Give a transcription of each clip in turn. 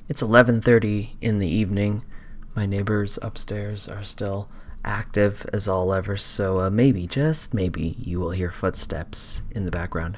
It's 11:30 in the evening. My neighbors upstairs are still active as all ever, so maybe, just maybe, you will hear footsteps in the background.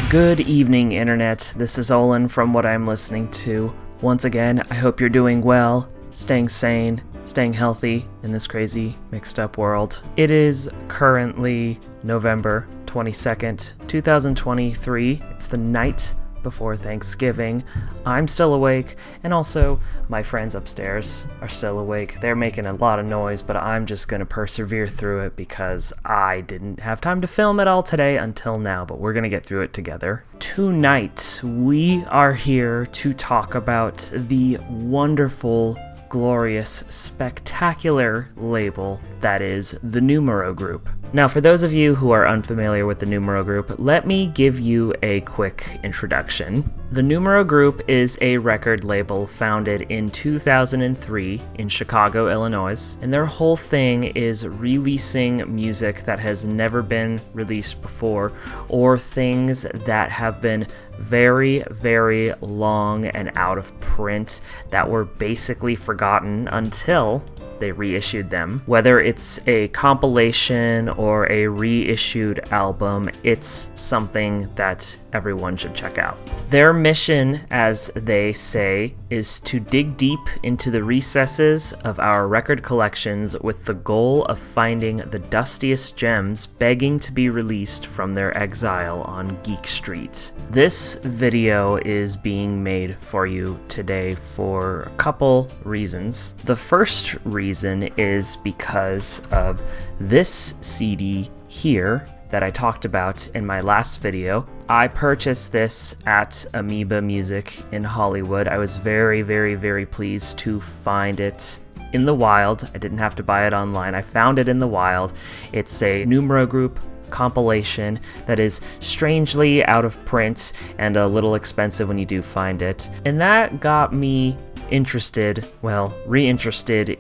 Good evening, Internet. This is Olin from What I'm Listening To. Once again, I hope you're doing well, staying sane, staying healthy in this crazy, mixed-up world. It is currently November 22nd, 2023. It's the night before Thanksgiving. I'm still awake, and also my friends upstairs are still awake. They're making a lot of noise, but I'm just gonna persevere through it because I didn't have time to film it all today until now, but we're gonna get through it together. Tonight, we are here to talk about the wonderful, glorious, spectacular label that is the Numero Group. Now, for those of you who are unfamiliar with the Numero Group, let me give you a quick introduction. The Numero Group is a record label founded in 2003 in Chicago, Illinois, and their whole thing is releasing music that has never been released before, or things that have been very, very long and out of print that were basically forgotten until they reissued them. Whether it's a compilation or a reissued album, it's something that everyone should check out. Their mission, as they say, is to dig deep into the recesses of our record collections with the goal of finding the dustiest gems begging to be released from their exile on Geek Street. This video is being made for you today for a couple reasons. The first reason is because of this CD here that I talked about in my last video. I purchased this at Amoeba Music in Hollywood. I was very, very, very pleased to find it in the wild. I didn't have to buy it online. I found it in the wild. It's a Numero Group compilation that is strangely out of print and a little expensive when you do find it. And that got me reinterested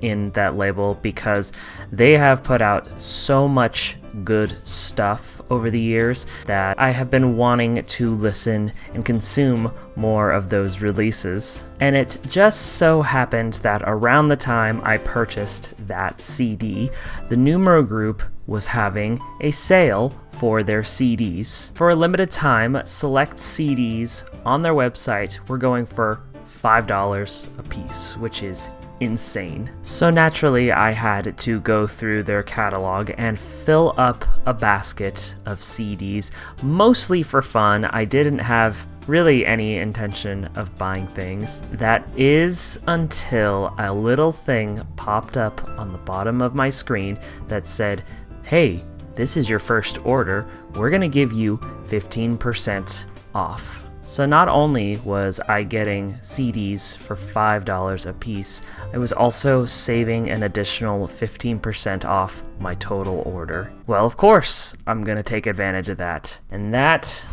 in that label because they have put out so much good stuff over the years that I have been wanting to listen and consume more of those releases. And it just so happened that around the time I purchased that CD, the Numero Group was having a sale for their CDs. For a limited time, select CDs on their website were going for $5 a piece, which is insane. So naturally, I had to go through their catalog and fill up a basket of CDs, mostly for fun. I didn't have really any intention of buying things. That is until a little thing popped up on the bottom of my screen that said, "Hey, this is your first order. We're gonna give you 15% off." So not only was I getting CDs for $5 a piece, I was also saving an additional 15% off my total order. Well, of course, I'm gonna take advantage of that. And that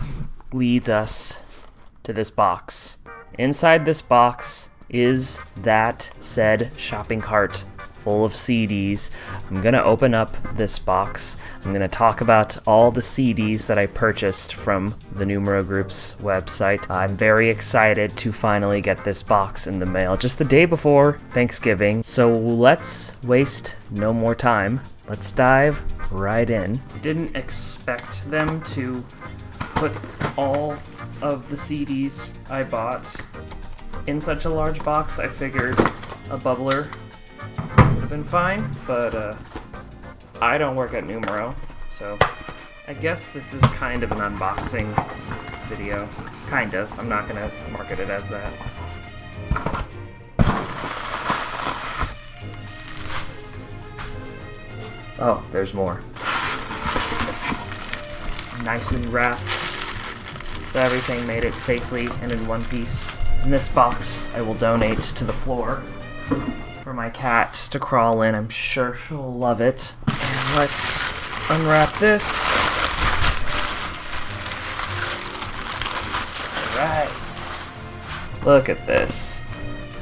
leads us to this box. Inside this box is that said shopping cart full of CDs. I'm gonna open up this box. I'm gonna talk about all the CDs that I purchased from the Numero Group's website. I'm very excited to finally get this box in the mail just the day before Thanksgiving. So let's waste no more time. Let's dive right in. Didn't expect them to put all of the CDs I bought in such a large box. I figured a bubbler would have been fine, but I don't work at Numero, so I guess this is kind of an unboxing video. Kind of. I'm not gonna market it as that. Oh, there's more. Nice and wrapped, so everything made it safely and in one piece. In this box, I will donate to the floor for my cat to crawl in. I'm sure she'll love it. And let's unwrap this. Alright. Look at this.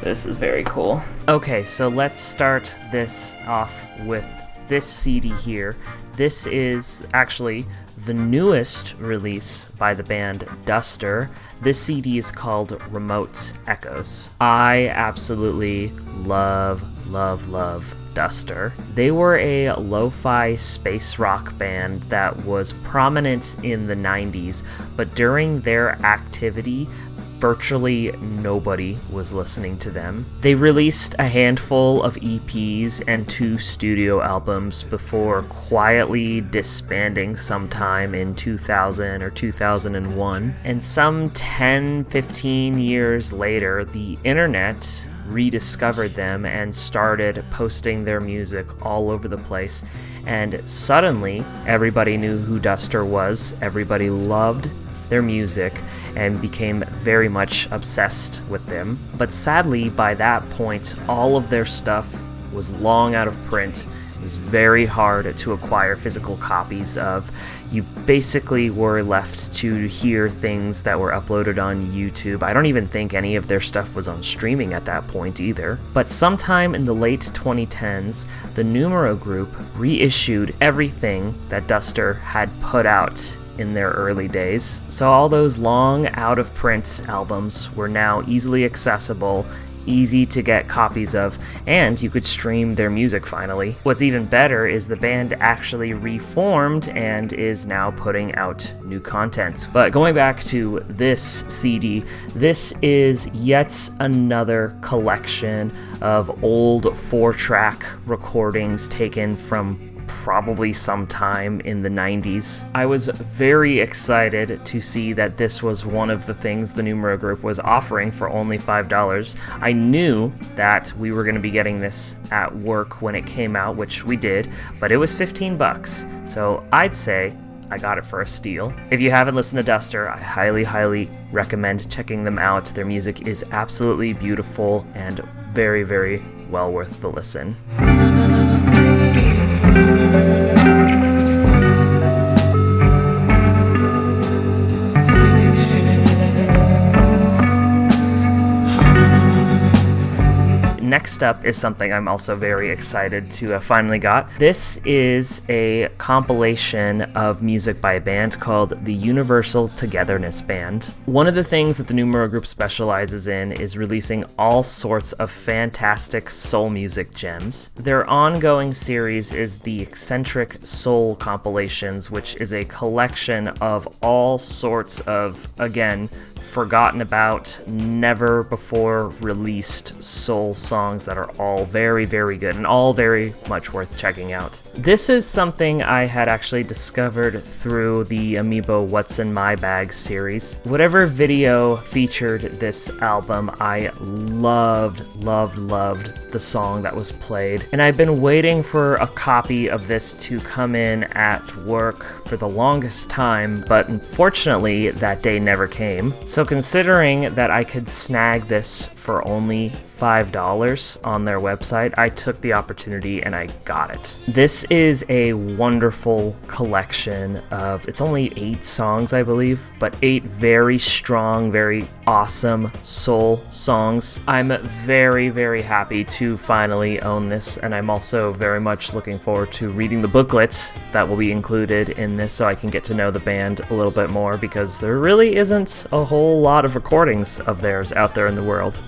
This is very cool. Okay, so let's start this off with this CD here. This is actually the newest release by the band Duster. This CD is called Remote Echoes. I absolutely love Duster. They were a lo-fi space rock band that was prominent in the 90s, but during their activity, virtually nobody was listening to them. They released a handful of EPs and 2 studio albums before quietly disbanding sometime in 2000 or 2001. And some 10-15 years later, the internet rediscovered them and started posting their music all over the place. And suddenly, everybody knew who Duster was, everybody loved their music, and became very much obsessed with them. But sadly, by that point, all of their stuff was long out of print. It was very hard to acquire physical copies of. You basically were left to hear things that were uploaded on YouTube. I don't even think any of their stuff was on streaming at that point either. But sometime in the late 2010s, the Numero Group reissued everything that Duster had put out in their early days. So all those long out-of-print albums were now easily accessible, easy to get copies of, and you could stream their music finally. What's even better is the band actually reformed and is now putting out new content. But going back to this CD, this is yet another collection of old 4-track recordings taken from probably sometime in the 90s. I was very excited to see that this was one of the things the Numero Group was offering for only $5. I knew that we were going to be getting this at work when it came out, which we did, but it was $15, so I'd say I got it for a steal. If you haven't listened to Duster, I highly recommend checking them out. Their music is absolutely beautiful and very well worth the listen. Next up is something I'm also very excited to have finally got. This is a compilation of music by a band called the Universal Togetherness Band. One of the things that the Numero Group specializes in is releasing all sorts of fantastic soul music gems. Their ongoing series is the Eccentric Soul Compilations, which is a collection of all sorts of, again, forgotten about, never before released soul songs that are all very good and all very much worth checking out. This is something I had actually discovered through the Amiibo What's in My Bag series. Whatever video featured this album, I loved the song that was played, and I've been waiting for a copy of this to come in at work for the longest time, but unfortunately that day never came. So considering that I could snag this for only $5 on their website, I took the opportunity and I got it. This is a wonderful collection of, it's only 8 songs, I believe, but 8 very strong, very awesome soul songs. I'm very happy to finally own this, and I'm also very much looking forward to reading the booklet that will be included in this so I can get to know the band a little bit more, because there really isn't a whole lot of recordings of theirs out there in the world.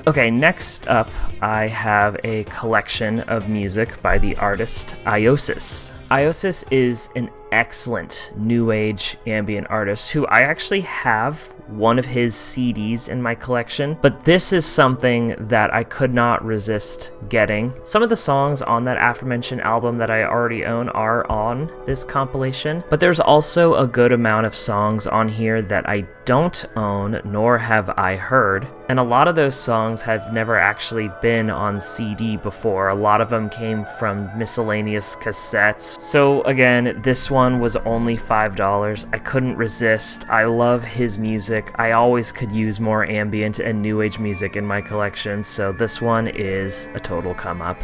Okay, next up, I have a collection of music by the artist Iosis. Iosis is an excellent new age ambient artist who I actually have one of his CDs in my collection, but this is something that I could not resist getting. Some of the songs on that aforementioned album that I already own are on this compilation, but there's also a good amount of songs on here that I don't own nor have I heard. And a lot of those songs have never actually been on CD before. A lot of them came from miscellaneous cassettes. So again, this one was only $5. I couldn't resist. I love his music. I always could use more ambient and new age music in my collection, so this one is a total come up.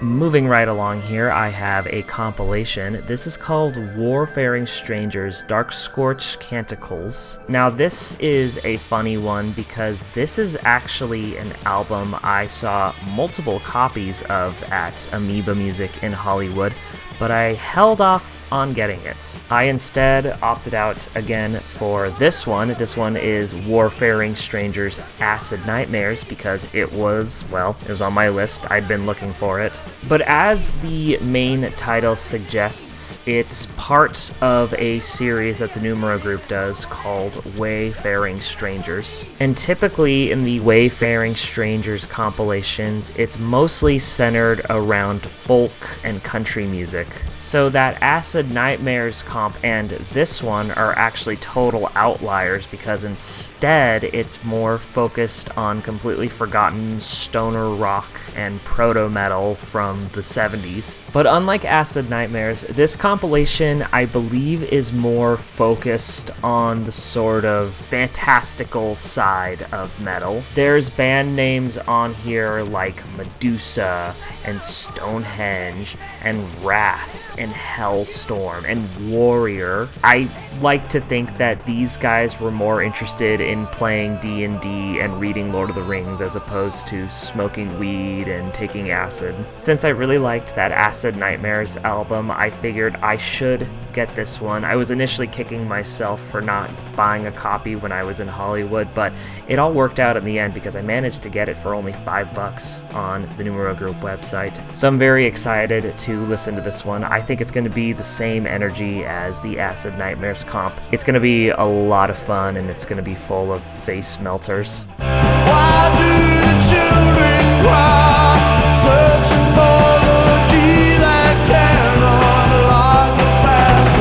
Moving right along here, I have a compilation. This is called Warfarring Strangers, Darkscorch Canticles. Now this is a funny one because this is actually an album I saw multiple copies of at Amoeba Music in Hollywood, but I held off on getting it. I instead opted out again for this one. This one is Warfarring Strangers Acid Nightmares because it was on my list. I'd been looking for it. But as the main title suggests, it's part of a series that the Numero Group does called Wayfaring Strangers. And typically in the Wayfaring Strangers compilations, it's mostly centered around folk and country music. So that Acid Nightmares comp and this one are actually total outliers because instead it's more focused on completely forgotten stoner rock and proto-metal from the 70s. But unlike Acid Nightmares, this compilation I believe is more focused on the sort of fantastical side of metal. There's band names on here like Medusa and Stonehenge and Wrath and Hellstorm and Warrior. I like to think that these guys were more interested in playing D&D and reading Lord of the Rings as opposed to smoking weed and taking acid. Since I really liked that Acid Nightmares album, I figured I should get this one. I was initially kicking myself for not buying a copy when I was in Hollywood, but it all worked out in the end because I managed to get it for only $5 on the Numero Group website. So I'm very excited to listen to this one. I think it's going to be the same energy as the Acid Nightmares comp. It's going to be a lot of fun and it's going to be full of face melters. Why do the children cry, searching for the key that can unlock the fast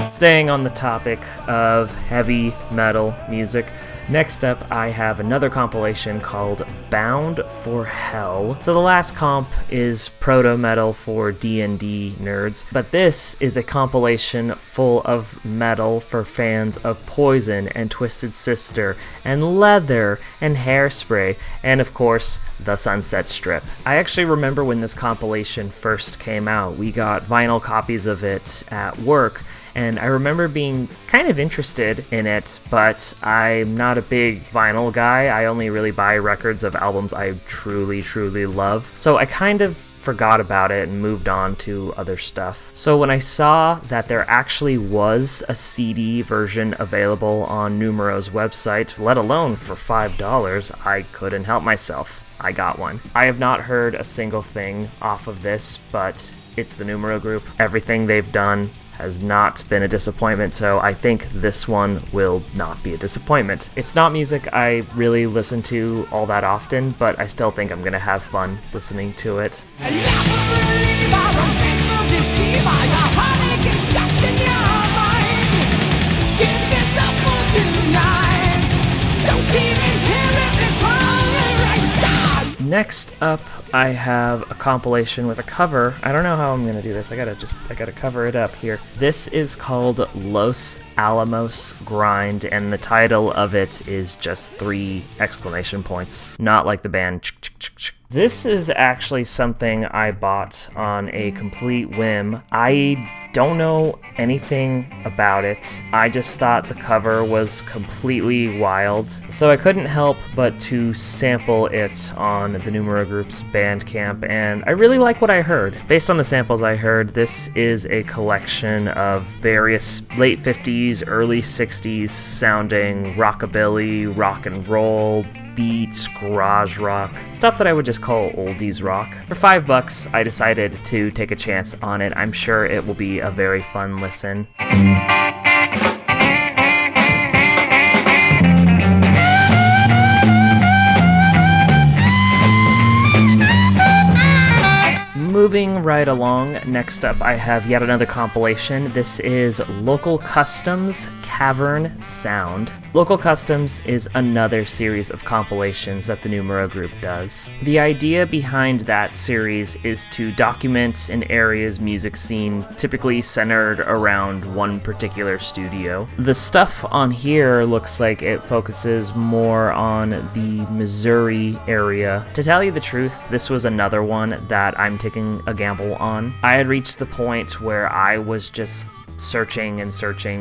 door? Staying on the topic of heavy metal music, next up I have another compilation called Bound for Hell. So the last comp is proto-metal for D&D nerds, but this is a compilation full of metal for fans of Poison and Twisted Sister and Leather and Hairspray and of course the Sunset Strip. I actually remember when this compilation first came out. We got vinyl copies of it at work, and I remember being kind of interested in it, but I'm not a big vinyl guy. I only really buy records of albums I truly, truly love. So I kind of forgot about it and moved on to other stuff. So when I saw that there actually was a CD version available on Numero's website, let alone for $5, I couldn't help myself. I got one. I have not heard a single thing off of this, but it's the Numero Group. Everything they've done has not been a disappointment, so I think this one will not be a disappointment. It's not music I really listen to all that often, but I still think I'm gonna have fun listening to it. And never believe I don't think of deceive I the heartache is just in your mind. Give this up for tonight. Don't even hear if it's right down. Next up, I have a compilation with a cover. I don't know how I'm gonna do this. I gotta cover it up here. This is called Los Alamos Grind, and the title of it is just 3 exclamation points. Not like the band. This is actually something I bought on a complete whim. I don't know anything about it. I just thought the cover was completely wild, so I couldn't help but to sample it on the Numero Group's Bandcamp, and I really like what I heard. Based on the samples I heard, this is a collection of various late 50s, early 60s sounding rockabilly, rock and roll, beats, garage rock, stuff that I would just call oldies rock. For $5, I decided to take a chance on it. I'm sure it will be a very fun listen. Moving right along, next up I have yet another compilation. This is Local Customs Cavern Sound. Local Customs is another series of compilations that the Numero Group does. The idea behind that series is to document an area's music scene, typically centered around one particular studio. The stuff on here looks like it focuses more on the Missouri area. To tell you the truth, this was another one that I'm taking a gamble on. I had reached the point where I was just searching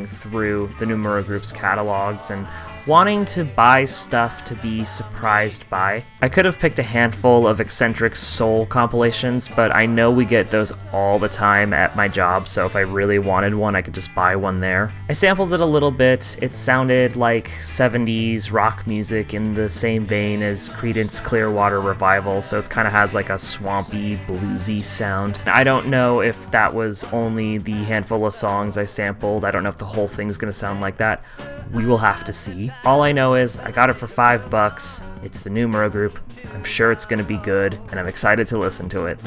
through the Numero Group's catalogs and wanting to buy stuff to be surprised by. I could have picked a handful of eccentric soul compilations, but I know we get those all the time at my job, so if I really wanted one, I could just buy one there. I sampled it a little bit. It sounded like 70s rock music in the same vein as Creedence Clearwater Revival, so it kind of has like a swampy, bluesy sound. I don't know if that was only the handful of songs I sampled. I don't know if the whole thing's gonna sound like that. We will have to see. All I know is I got it for $5. It's the Numero Group. I'm sure it's going to be good, and I'm excited to listen to it.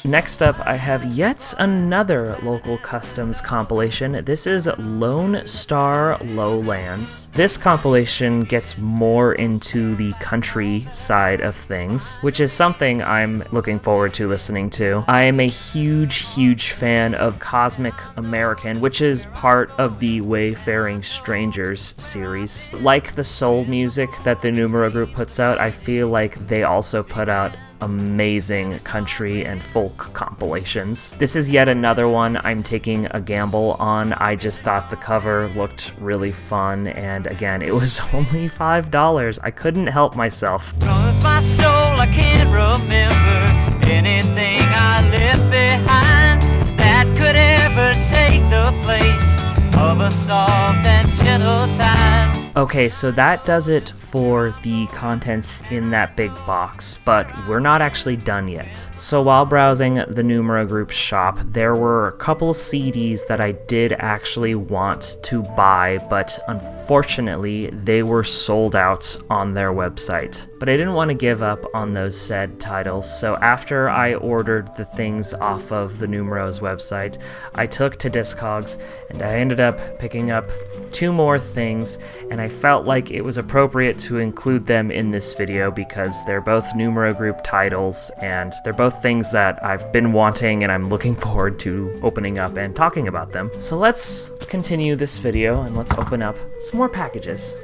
Next up, I have yet another Local Customs compilation. This is Lone Star Lowlands. This compilation gets more into the country side of things, which is something I'm looking forward to listening to. I am a huge fan of Cosmic American, which is part of the Wayfaring Strangers series. Like the soul music that the Numero Group puts out, I feel like they also put out amazing country and folk compilations. This is yet another one I'm taking a gamble on. I just thought the cover looked really fun, and again, it was only $5. I couldn't help myself. Cause my soul, I can't remember anything I left behind that could ever take the place of a soft and gentle time. Okay, so that does it for the contents in that big box, but we're not actually done yet. So while browsing the Numero Group shop, there were a couple CDs that I did actually want to buy, but unfortunately they were sold out on their website. But I didn't want to give up on those said titles, so after I ordered the things off of the Numero's website, I took to Discogs and I ended up picking up 2 more things, and I felt like it was appropriate to include them in this video because they're both Numero Group titles and they're both things that I've been wanting and I'm looking forward to opening up and talking about them. So let's continue this video and let's open up some more packages.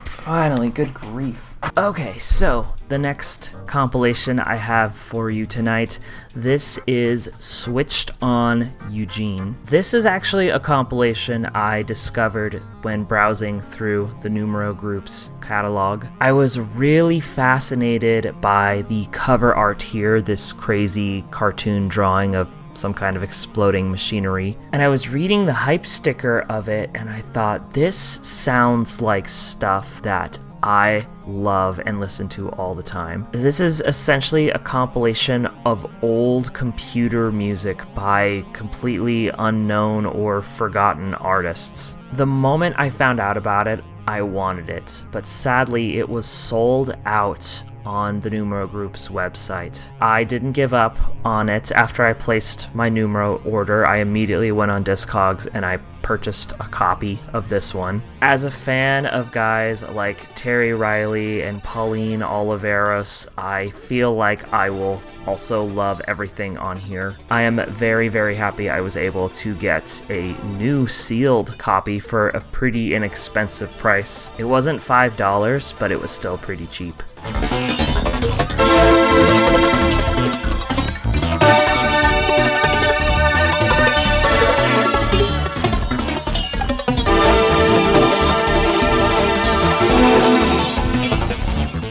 Finally, good grief. Okay, so the next compilation I have for you tonight, this is Switched on Eugene. This is actually a compilation I discovered when browsing through the Numero Group's catalog. I was really fascinated by the cover art here, this crazy cartoon drawing of some kind of exploding machinery. And I was reading the hype sticker of it and I thought, this sounds like stuff that I love and listen to all the time. This is essentially a compilation of old computer music by completely unknown or forgotten artists. The moment I found out about it, I wanted it, but sadly it was sold out on the Numero Group's website. I didn't give up on it. After I placed my Numero order, I immediately went on Discogs and I purchased a copy of this one. As a fan of guys like Terry Riley and Pauline Oliveros, I feel like I will also love everything on here. I am very happy I was able to get a new sealed copy for a pretty inexpensive price. It wasn't $5, but it was still pretty cheap.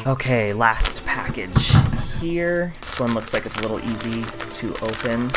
Okay, last package here. This one looks like it's a little easy to open.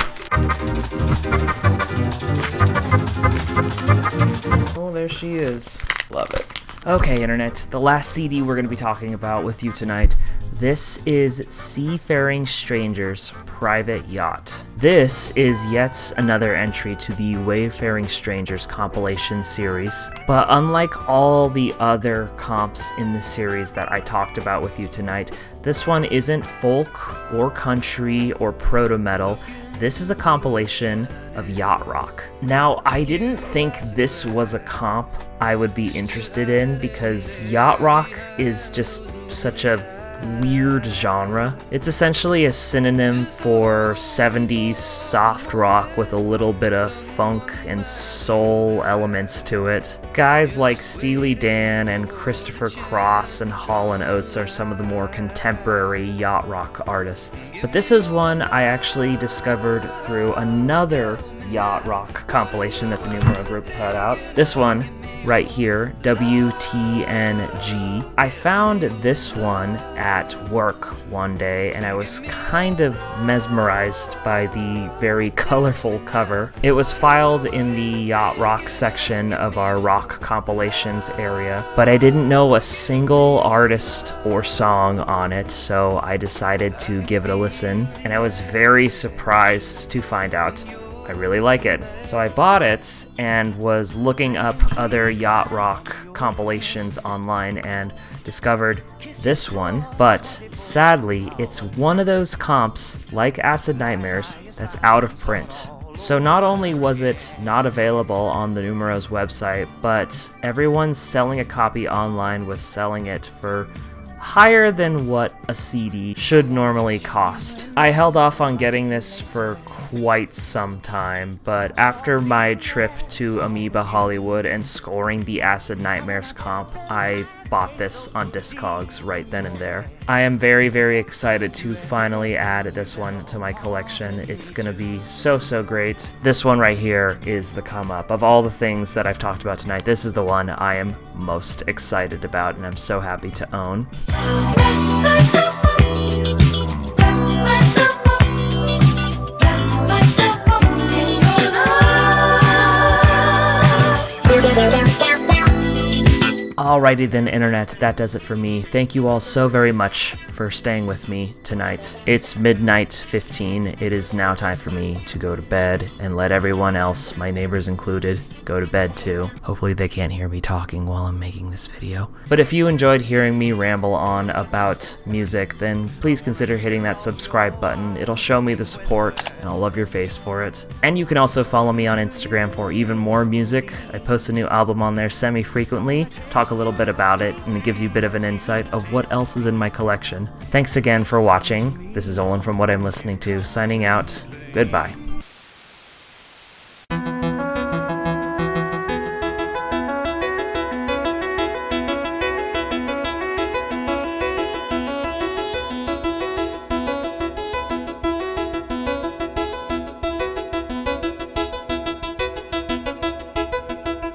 Oh, there she is. Love it. Okay, Internet, the last CD we're going to be talking about with you tonight. This is Seafaring Stranger's Private Yacht. This is yet another entry to the Wayfaring Strangers compilation series, but unlike all the other comps in the series that I talked about with you tonight, this one isn't folk or country or proto-metal. This is a compilation of yacht rock. Now, I didn't think this was a comp I would be interested in because yacht rock is just such a weird genre. It's essentially a synonym for 70s soft rock with a little bit of funk and soul elements to it. Guys like Steely Dan and Christopher Cross and Hall & Oates are some of the more contemporary yacht rock artists. But this is one I actually discovered through another yacht rock compilation that the Numero Group put out. This one right here, WTNG. I found this one at work one day and I was kind of mesmerized by the very colorful cover. It was filed in the yacht rock section of our rock compilations area, but I didn't know a single artist or song on it, so I decided to give it a listen, and I was very surprised to find out I really like it. So I bought it and was looking up other yacht rock compilations online and discovered this one, but sadly it's one of those comps like Acid Nightmares that's out of print. So not only was it not available on the Numero's website, but everyone selling a copy online was selling it for higher than what a CD should normally cost. I held off on getting this for quite some time, but after my trip to Amoeba Hollywood and scoring the Acid Nightmares comp, I bought this on Discogs right then and there. I am very, very excited to finally add this one to my collection. It's gonna be so great. This one right here is the come up. Of all the things that I've talked about tonight, this is the one I am most excited about and I'm so happy to own. Alrighty then, Internet, that does it for me. Thank you all so very much for staying with me tonight. It's midnight 15. It is now time for me to go to bed and let everyone else, my neighbors included, go to bed too. Hopefully they can't hear me talking while I'm making this video. But if you enjoyed hearing me ramble on about music, then please consider hitting that subscribe button. It'll show me the support and I'll love your face for it. And you can also follow me on Instagram for even more music. I post a new album on there semi-frequently, talk a little bit about it, and it gives you a bit of an insight of what else is in my collection. Thanks again for watching. This is Olin from What I'm Listening To, signing out. Goodbye.